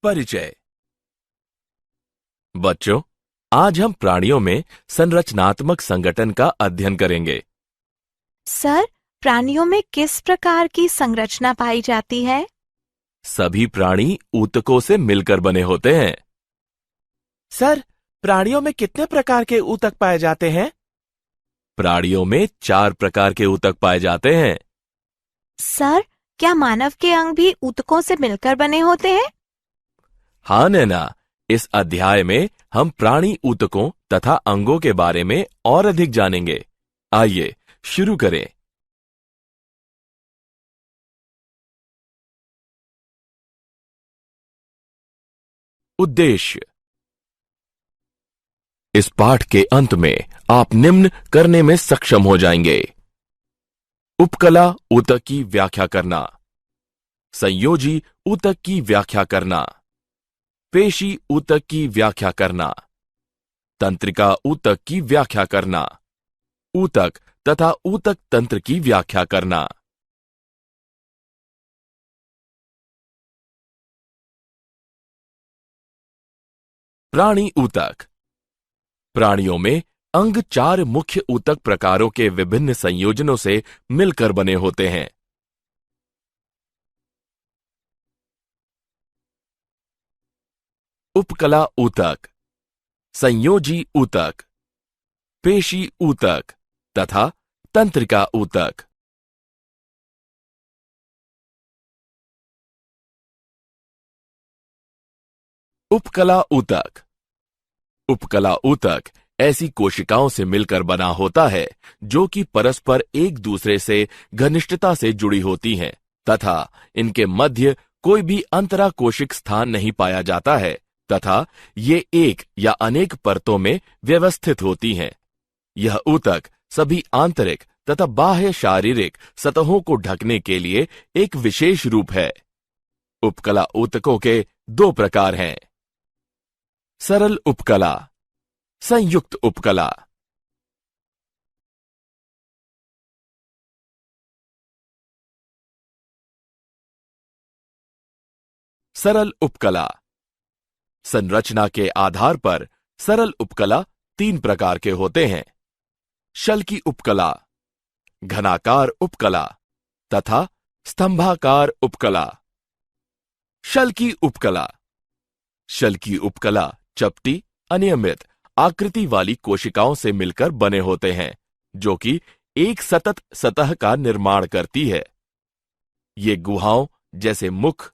परिचय। बच्चों, आज हम प्राणियों में संरचनात्मक संगठन का अध्ययन करेंगे। सर, प्राणियों में किस प्रकार की संरचना पाई जाती है? सभी प्राणी ऊतकों से मिलकर बने होते हैं। सर, प्राणियों में कितने प्रकार के ऊतक पाए जाते हैं? प्राणियों में 4 प्रकार के ऊतक पाए जाते हैं। सर, क्या मानव के अंग भी ऊतकों से मिलकर बने होते हैं? हाँ नैना, इस अध्याय में हम प्राणी ऊतकों तथा अंगों के बारे में और अधिक जानेंगे। आइए शुरू करें। उद्देश्य। इस पाठ के अंत में आप निम्न करने में सक्षम हो जाएंगे। उपकला ऊतक की व्याख्या करना, संयोजी ऊतक की व्याख्या करना, पेशी ऊतक की व्याख्या करना, तंत्रिका ऊतक की व्याख्या करना, ऊतक तथा ऊतक तंत्र की व्याख्या करना। प्राणी ऊतक। प्राणियों में अंग 4 मुख्य ऊतक प्रकारों के विभिन्न संयोजनों से मिलकर बने होते हैं। उपकला ऊतक, संयोजी ऊतक, पेशी ऊतक तथा तंत्रिका ऊतक। उपकला ऊतक। उपकला ऊतक ऐसी कोशिकाओं से मिलकर बना होता है जो कि परस्पर एक दूसरे से घनिष्ठता से जुड़ी होती हैं तथा इनके मध्य कोई भी अंतराकोशिक स्थान नहीं पाया जाता है तथा ये एक या अनेक परतों में व्यवस्थित होती हैं। यह ऊतक सभी आंतरिक तथा बाह्य शारीरिक सतहों को ढकने के लिए एक विशेष रूप है। उपकला ऊतकों के 2 प्रकार हैं। सरल उपकला, संयुक्त उपकला। सरल उपकला। संरचना के आधार पर सरल उपकला 3 प्रकार के होते हैं। शल्की उपकला, घनाकार उपकला तथा स्तंभाकार उपकला। शल्की उपकला। शल्की उपकला चपटी, अनियमित आकृति वाली कोशिकाओं से मिलकर बने होते हैं जो कि एक सतत सतह का निर्माण करती है। ये गुहाओं जैसे मुख,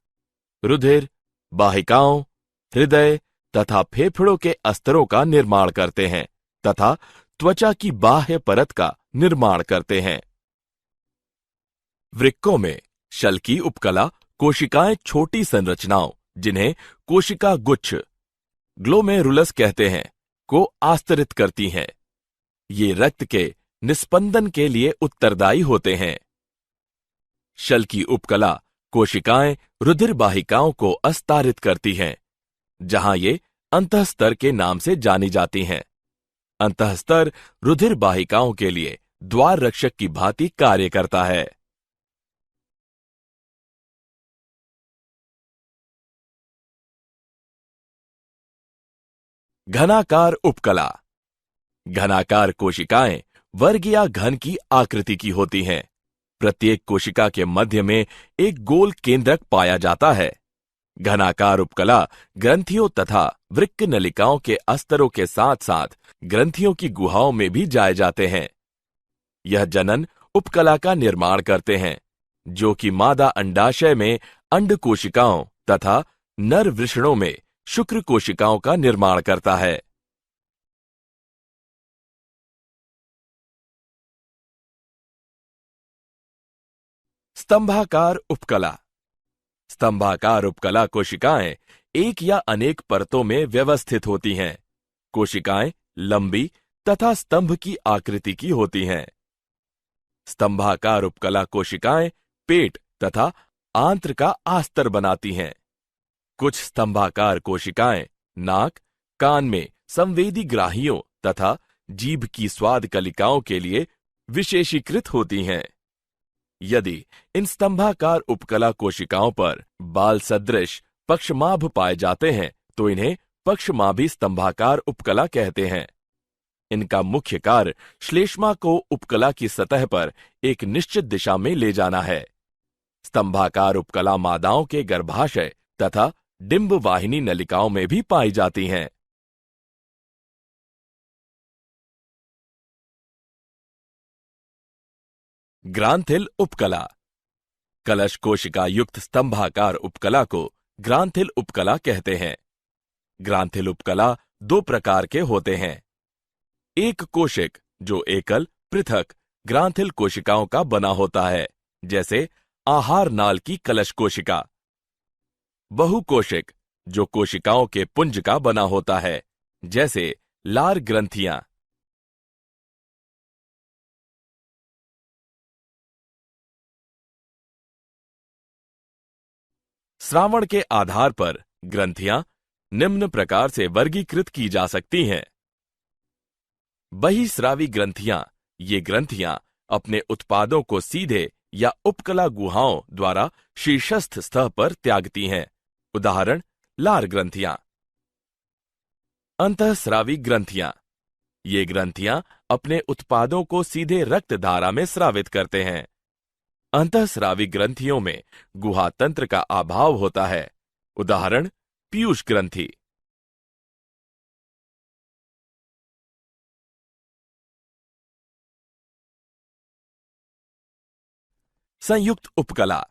रुधिर, वाहिकाओं, हृदय तथा फेफड़ों के अस्तरों का निर्माण करते हैं तथा त्वचा की बाह्य परत का निर्माण करते हैं। वृक्कों में शल्की उपकला कोशिकाएं छोटी संरचनाओं, जिन्हें कोशिका गुच्छ, ग्लोमेरुलस कहते हैं, को आस्तरित करती हैं। ये रक्त के निस्पंदन के लिए उत्तरदायी होते हैं। शल्की उपकला कोशिकाएं रुधिर वाहिकाओं को अस्तारित करती हैं, जहां ये अंतःस्तर के नाम से जानी जाती हैं। अंतःस्तर रुधिर वाहिकाओं के लिए द्वार रक्षक की भांति कार्य करता है। घनाकार उपकला। घनाकार कोशिकाएं वर्ग या घन की आकृति की होती हैं। प्रत्येक कोशिका के मध्य में एक गोल केंद्रक पाया जाता है। घनाकार उपकला ग्रंथियों तथा वृक्क नलिकाओं के अस्तरों के साथ साथ ग्रंथियों की गुहाओं में भी जाए जाते हैं। यह जनन उपकला का निर्माण करते हैं, जो कि मादा अंडाशय में अंड कोशिकाओं तथा नर वृषणों में शुक्र कोशिकाओं का निर्माण करता है। स्तंभाकार उपकला। स्तंभाकार उपकला कोशिकाएं एक या अनेक परतों में व्यवस्थित होती हैं। कोशिकाएं लंबी तथा स्तंभ की आकृति की होती हैं। स्तंभाकार उपकला कोशिकाएं पेट तथा आंत्र का आस्तर बनाती हैं। कुछ स्तंभाकार कोशिकाएं नाक, कान में संवेदी ग्राहियों तथा जीभ की स्वाद कलिकाओं के लिए विशेषीकृत होती हैं। यदि इन स्तंभाकार उपकला कोशिकाओं पर बाल सदृश पक्षमाभ पाए जाते हैं तो इन्हें पक्षमाभी स्तंभाकार उपकला कहते हैं। इनका मुख्य कार्य श्लेष्मा को उपकला की सतह पर एक निश्चित दिशा में ले जाना है। स्तंभाकार उपकला मादाओं के गर्भाशय तथा डिंब वाहिनी नलिकाओं में भी पाई जाती हैं। ग्रांथिल उपकला। कलश कोशिका युक्त स्तंभाकार उपकला को ग्रांथिल उपकला कहते हैं। ग्रांथिल उपकला दो प्रकार के होते हैं। एक कोशिक जो एकल पृथक ग्रांथिल कोशिकाओं का बना होता है, जैसे आहार नाल की कलश कोशिका। बहुकोशिक जो कोशिकाओं के पुंज का बना होता है, जैसे लार ग्रंथियां। श्रावण के आधार पर ग्रंथियां निम्न प्रकार से वर्गीकृत की जा सकती हैं। बहिस्रावी ग्रंथियां, ये ग्रंथियां अपने उत्पादों को सीधे या उपकला गुहाओं द्वारा शीर्षस्थ सतह पर त्यागती हैं। उदाहरण लार ग्रंथियां। अंतःस्रावी ग्रंथियां, ये ग्रंथियां अपने उत्पादों को सीधे रक्त धारा में स्रावित करते हैं। अंतःस्रावी ग्रंथियों में गुहा तंत्र का अभाव होता है। उदाहरण पीयूष ग्रंथि। संयुक्त उपकला।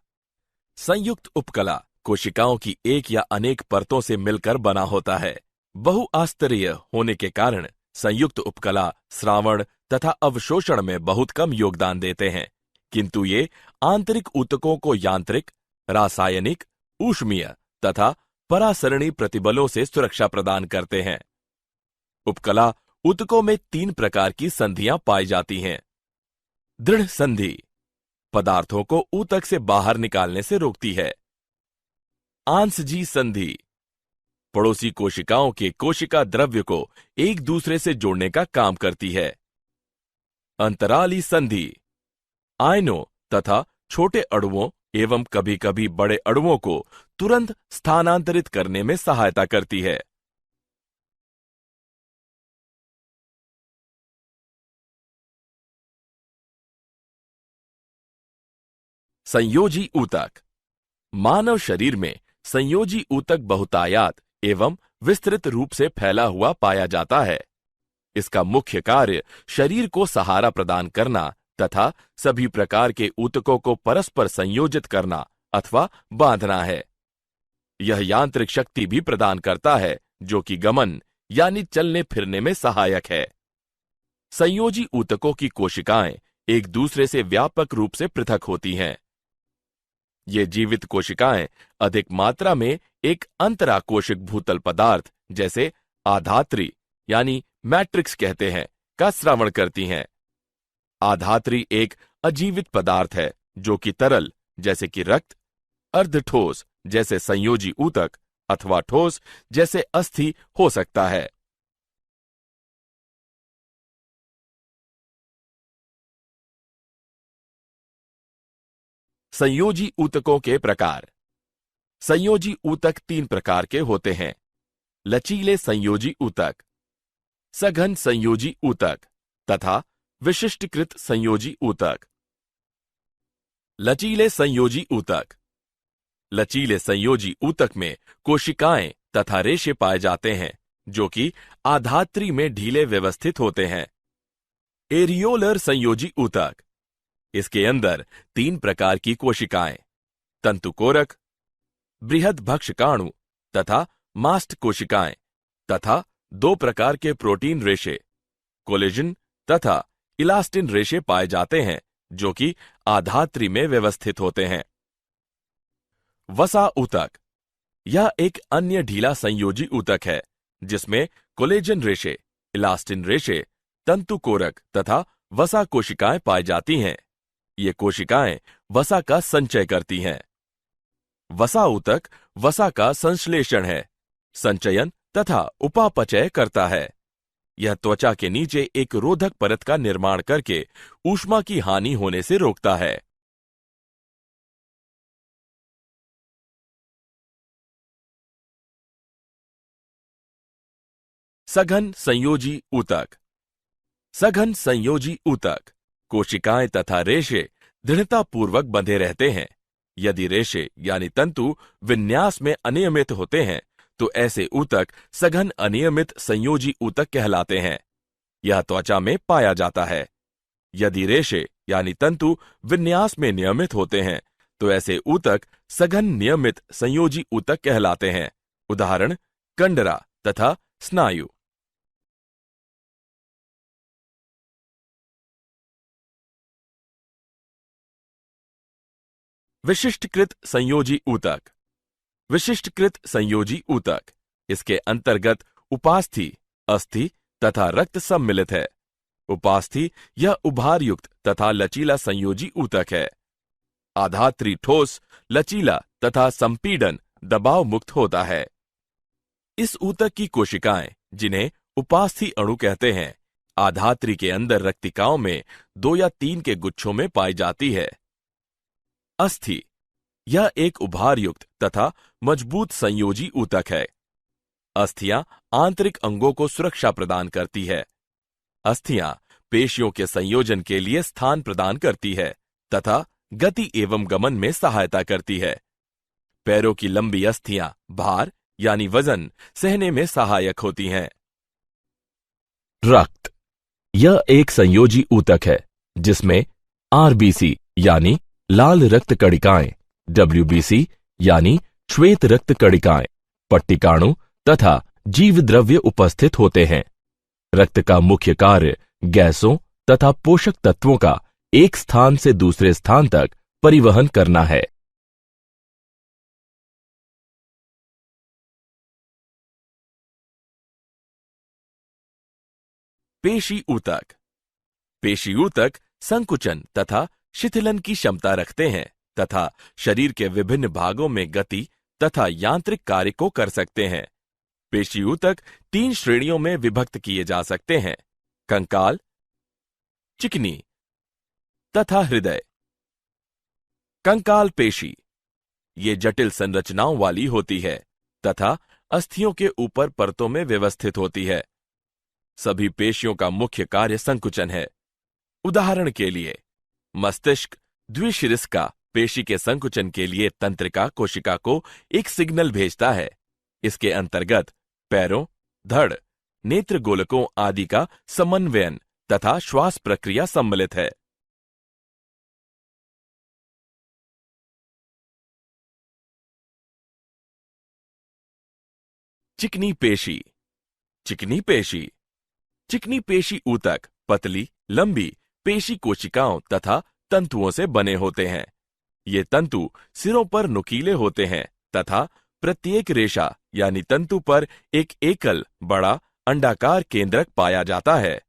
संयुक्त उपकला कोशिकाओं की एक या अनेक परतों से मिलकर बना होता है। बहुआस्तरीय होने के कारण संयुक्त उपकला स्रावण तथा अवशोषण में बहुत कम योगदान देते हैं, किंतु ये आंतरिक ऊतकों को यांत्रिक, रासायनिक, ऊष्मीय तथा परासरणी प्रतिबलों से सुरक्षा प्रदान करते हैं। उपकला ऊतकों में तीन प्रकार की संधियां पाई जाती हैं। दृढ़ संधि पदार्थों को ऊतक से बाहर निकालने से रोकती है। आंसजी संधि पड़ोसी कोशिकाओं के कोशिका द्रव्य को एक दूसरे से जोड़ने का काम करती है। अंतराली संधि आयनों तथा छोटे अणुओं एवं कभी कभी बड़े अणुओं को तुरंत स्थानांतरित करने में सहायता करती है। संयोजी ऊतक। मानव शरीर में संयोजी ऊतक बहुतायात एवं विस्तृत रूप से फैला हुआ पाया जाता है। इसका मुख्य कार्य शरीर को सहारा प्रदान करना तथा सभी प्रकार के ऊतकों को परस्पर संयोजित करना अथवा बांधना है। यह यांत्रिक शक्ति भी प्रदान करता है, जो कि गमन यानी चलने फिरने में सहायक है। संयोजी ऊतकों की कोशिकाएं एक दूसरे से व्यापक रूप से पृथक होती हैं। ये जीवित कोशिकाएं अधिक मात्रा में एक अंतराकोशिक भूतल पदार्थ जैसे आधात्री यानी मैट्रिक्स कहते हैं का स्रावण करती हैं। आधात्री एक अजीवित पदार्थ है जो कि तरल जैसे कि रक्त, अर्धठोस जैसे संयोजी ऊतक अथवा ठोस जैसे अस्थि हो सकता है। संयोजी ऊतकों के प्रकार। संयोजी ऊतक तीन प्रकार के होते हैं। लचीले संयोजी ऊतक, सघन संयोजी ऊतक तथा विशिष्टकृत संयोजी ऊतक। लचीले संयोजी ऊतक। लचीले संयोजी ऊतक में कोशिकाएं तथा रेशे पाए जाते हैं जो कि आधात्री में ढीले व्यवस्थित होते हैं। एरियोलर संयोजी ऊतक। इसके अंदर तीन प्रकार की कोशिकाएं, तंतुकोरक, बृहद भक्षकाणु तथा मास्ट कोशिकाएं तथा दो प्रकार के प्रोटीन रेशे, कोलेजन तथा इलास्टिन रेशे पाए जाते हैं जो कि आधात्री में व्यवस्थित होते हैं। वसा ऊतक। यह एक अन्य ढीला संयोजी ऊतक है जिसमें कोलेजन रेशे, इलास्टिन रेशे, तंतुकोरक तथा वसा कोशिकाएं पाई जाती हैं। ये कोशिकाएं वसा का संचय करती हैं। वसा ऊतक वसा का संश्लेषण है, संचयन तथा उपापचय करता है। यह त्वचा के नीचे एक रोधक परत का निर्माण करके ऊष्मा की हानि होने से रोकता है। सघन संयोजी ऊतक। सघन संयोजी ऊतक कोशिकाएं तथा रेशे दृढ़तापूर्वक बंधे रहते हैं। यदि रेशे यानी तंतु विन्यास में अनियमित होते हैं तो ऐसे ऊतक सघन अनियमित संयोजी ऊतक कहलाते हैं। यह त्वचा में पाया जाता है। यदि रेशे यानी तंतु विन्यास में नियमित होते हैं तो ऐसे ऊतक सघन नियमित संयोजी ऊतक कहलाते हैं। उदाहरण कंडरा तथा स्नायु। विशिष्टकृत संयोजी ऊतक। विशिष्टकृत संयोजी ऊतक, इसके अंतर्गत उपास्थि, अस्थि तथा रक्त सम्मिलित है। उपास्थि यह उभारयुक्त तथा लचीला संयोजी ऊतक है। आधात्री ठोस, लचीला तथा संपीडन दबाव मुक्त होता है। इस ऊतक की कोशिकाएं, जिन्हें उपास्थि अणु कहते हैं, आधात्री के अंदर रक्तिकाओं में 2 या 3 के गुच्छों में पाई जाती है। अस्थि यह एक उभारयुक्त तथा मजबूत संयोजी ऊतक है। अस्थियां आंतरिक अंगों को सुरक्षा प्रदान करती है। अस्थियां पेशियों के संयोजन के लिए स्थान प्रदान करती है तथा गति एवं गमन में सहायता करती है। पैरों की लंबी अस्थियां भार यानी वजन सहने में सहायक होती हैं। रक्त यह एक संयोजी ऊतक है जिसमें आरबीसी यानी लाल रक्त कणिकाएं, डब्ल्यूबीसी यानी श्वेत रक्त कणिकाएं, पट्टिकाणु तथा जीव द्रव्य उपस्थित होते हैं। रक्त का मुख्य कार्य गैसों तथा पोषक तत्वों का एक स्थान से दूसरे स्थान तक परिवहन करना है। पेशी ऊतक। पेशी ऊतक संकुचन तथा शिथिलन की क्षमता रखते हैं तथा शरीर के विभिन्न भागों में गति तथा यांत्रिक कार्य को कर सकते हैं। पेशी ऊतक 3 श्रेणियों में विभक्त किए जा सकते हैं: कंकाल, चिकनी तथा हृदय। कंकाल पेशी ये जटिल संरचनाओं वाली होती है तथा अस्थियों के ऊपर परतों में व्यवस्थित होती है। सभी पेशियों का मुख्य कार्य संकुचन है। उदाहरण के लिए मस्तिष्क द्विशिरस्का पेशी के संकुचन के लिए तंत्रिका कोशिका को एक सिग्नल भेजता है। इसके अंतर्गत पैरों, धड़, नेत्र गोलकों आदि का समन्वयन तथा श्वास प्रक्रिया सम्मिलित है। चिकनी पेशी। चिकनी पेशी चिकनी पेशी ऊतक पतली, लंबी पेशी कोशिकाओं तथा तंतुओं से बने होते हैं। ये तंतु सिरों पर नुकीले होते हैं तथा प्रत्येक रेशा यानी तंतु पर एक एकल बड़ा अंडाकार केंद्रक पाया जाता है।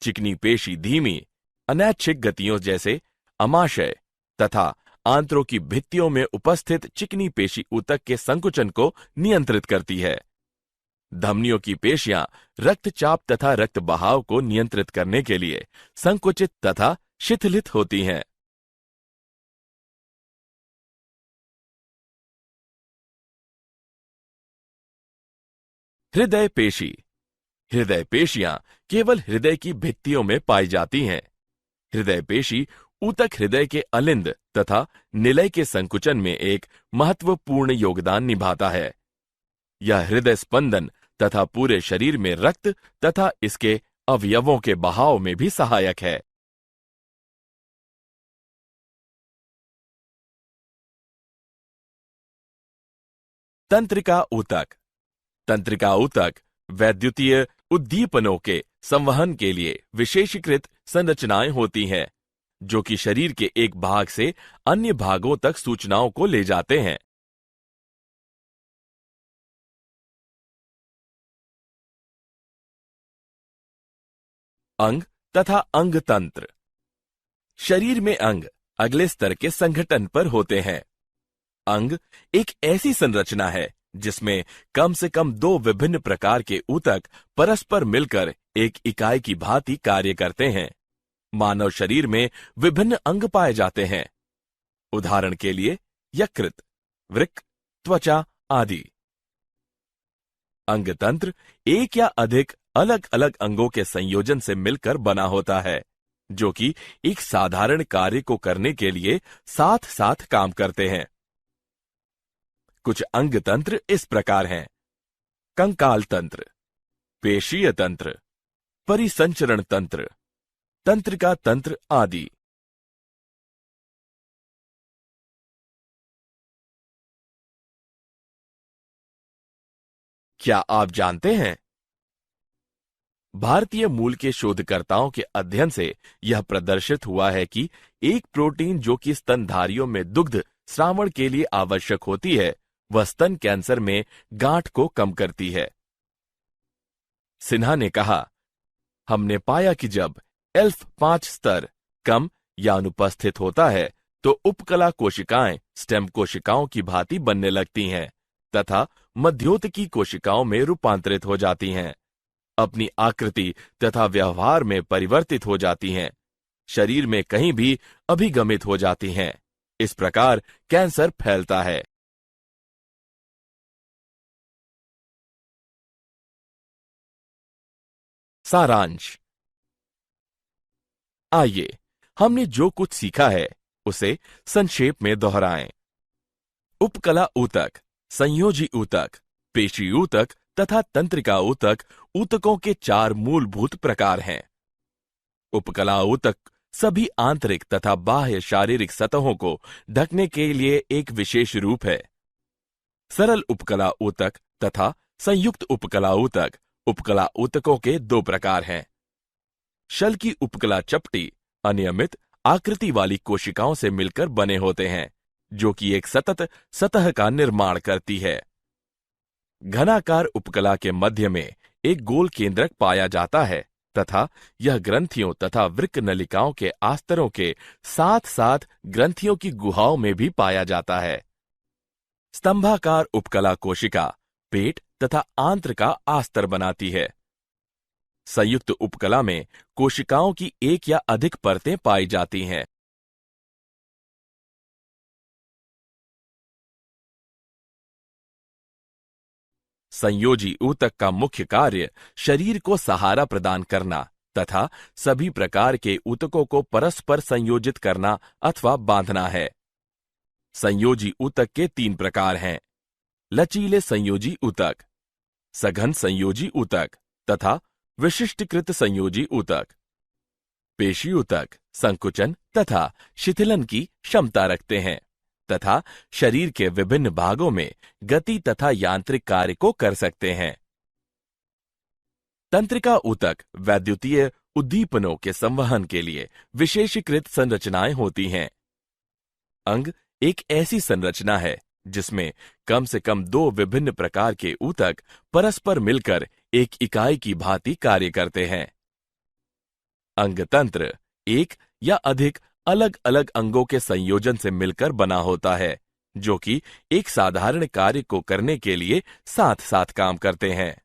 चिकनी पेशी धीमी, अनैच्छिक गतियों जैसे अमाशय तथा आंत्रों की भित्तियों में उपस्थित चिकनी पेशी ऊतक के संकुचन को नियंत्रित करती है। धमनियों की पेशियां रक्तचाप तथा रक्त बहाव को नियंत्रित करने के लिए संकुचित तथा शिथिलित होती हैं। हृदय पेशी। हृदय पेशियां केवल हृदय की भित्तियों में पाई जाती हैं। हृदय पेशी ऊतक हृदय के अलिंद तथा निलय के संकुचन में एक महत्वपूर्ण योगदान निभाता है। यह हृदय स्पंदन तथा पूरे शरीर में रक्त तथा इसके अवयवों के बहाव में भी सहायक है। तंत्रिका ऊतक। तंत्रिका ऊतक वैद्युतीय उद्दीपनों के संवहन के लिए विशेषीकृत संरचनाएं होती हैं, जो कि शरीर के एक भाग से अन्य भागों तक सूचनाओं को ले जाते हैं। अंग तथा अंग तंत्र। शरीर में अंग अगले स्तर के संगठन पर होते हैं। अंग एक ऐसी संरचना है जिसमें कम से कम 2 विभिन्न प्रकार के ऊतक परस्पर मिलकर एक इकाई की भांति कार्य करते हैं। मानव शरीर में विभिन्न अंग पाए जाते हैं। उदाहरण के लिए यकृत, वृक्क, त्वचा आदि। अंगतंत्र एक या अधिक अलग अलग अंगों के संयोजन से मिलकर बना होता है, जो कि एक साधारण कार्य को करने के लिए साथ साथ काम करते हैं। कुछ अंगतंत्र इस प्रकार हैं: कंकाल तंत्र, पेशीय तंत्र, परिसंचरण तंत्र, तंत्रिका तंत्र आदि। क्या आप जानते हैं, भारतीय मूल के शोधकर्ताओं के अध्ययन से यह प्रदर्शित हुआ है कि एक प्रोटीन जो कि स्तनधारियों में दुग्ध स्रावण के लिए आवश्यक होती है, वह स्तन कैंसर में गांठ को कम करती है। सिन्हा ने कहा, हमने पाया कि जब ELF5 स्तर कम या अनुपस्थित होता है तो उपकला कोशिकाएं स्टेम कोशिकाओं की भांति बनने लगती हैं तथा मध्योतकी कोशिकाओं में रूपांतरित हो जाती हैं, अपनी आकृति तथा व्यवहार में परिवर्तित हो जाती हैं, शरीर में कहीं भी अभिगमित हो जाती हैं। इस प्रकार कैंसर फैलता है। सारांश। आइए हमने जो कुछ सीखा है उसे संक्षेप में दोहराएं। उपकला ऊतक, संयोजी ऊतक, पेशी ऊतक तथा तंत्रिका ऊतक ऊतकों के 4 मूलभूत प्रकार हैं। उपकला ऊतक सभी आंतरिक तथा बाह्य शारीरिक सतहों को ढकने के लिए एक विशेष रूप है। सरल उपकला ऊतक तथा संयुक्त उपकला ऊतक उपकला ऊतकों के 2 प्रकार हैं। शल की उपकला चपटी अनियमित आकृति वाली कोशिकाओं से मिलकर बने होते हैं, जो कि एक सतत सतह का निर्माण करती है। घनाकार उपकला के मध्य में एक गोल केंद्रक पाया जाता है तथा यह ग्रंथियों तथा वृक्क नलिकाओं के आस्तरों के साथ साथ ग्रंथियों की गुहाओं में भी पाया जाता है। स्तंभाकार उपकला कोशिका पेट तथा आंत्र का आस्तर बनाती है। संयुक्त उपकला में कोशिकाओं की एक या अधिक परतें पाई जाती हैं। संयोजी ऊतक का मुख्य कार्य शरीर को सहारा प्रदान करना तथा सभी प्रकार के ऊतकों को परस्पर संयोजित करना अथवा बांधना है। संयोजी ऊतक के 3 प्रकार हैं: लचीले संयोजी ऊतक, सघन संयोजी ऊतक तथा विशिष्टीकृत संयोजी ऊतक। पेशी ऊतक संकुचन तथा शिथिलन की क्षमता रखते हैं तथा शरीर के विभिन्न भागों में गति तथा यांत्रिक कार्य को कर सकते हैं। तंत्रिका ऊतक वैद्युतीय उद्दीपनों के संवहन के लिए विशेषीकृत संरचनाएं होती हैं। अंग एक ऐसी संरचना है जिसमें कम से कम 2 विभिन्न प्रकार के ऊतक परस्पर मिलकर एक इकाई की भांति कार्य करते हैं। अंगतंत्र एक या अधिक अलग अलग अंगों के संयोजन से मिलकर बना होता है, जो कि एक साधारण कार्य को करने के लिए साथ साथ काम करते हैं।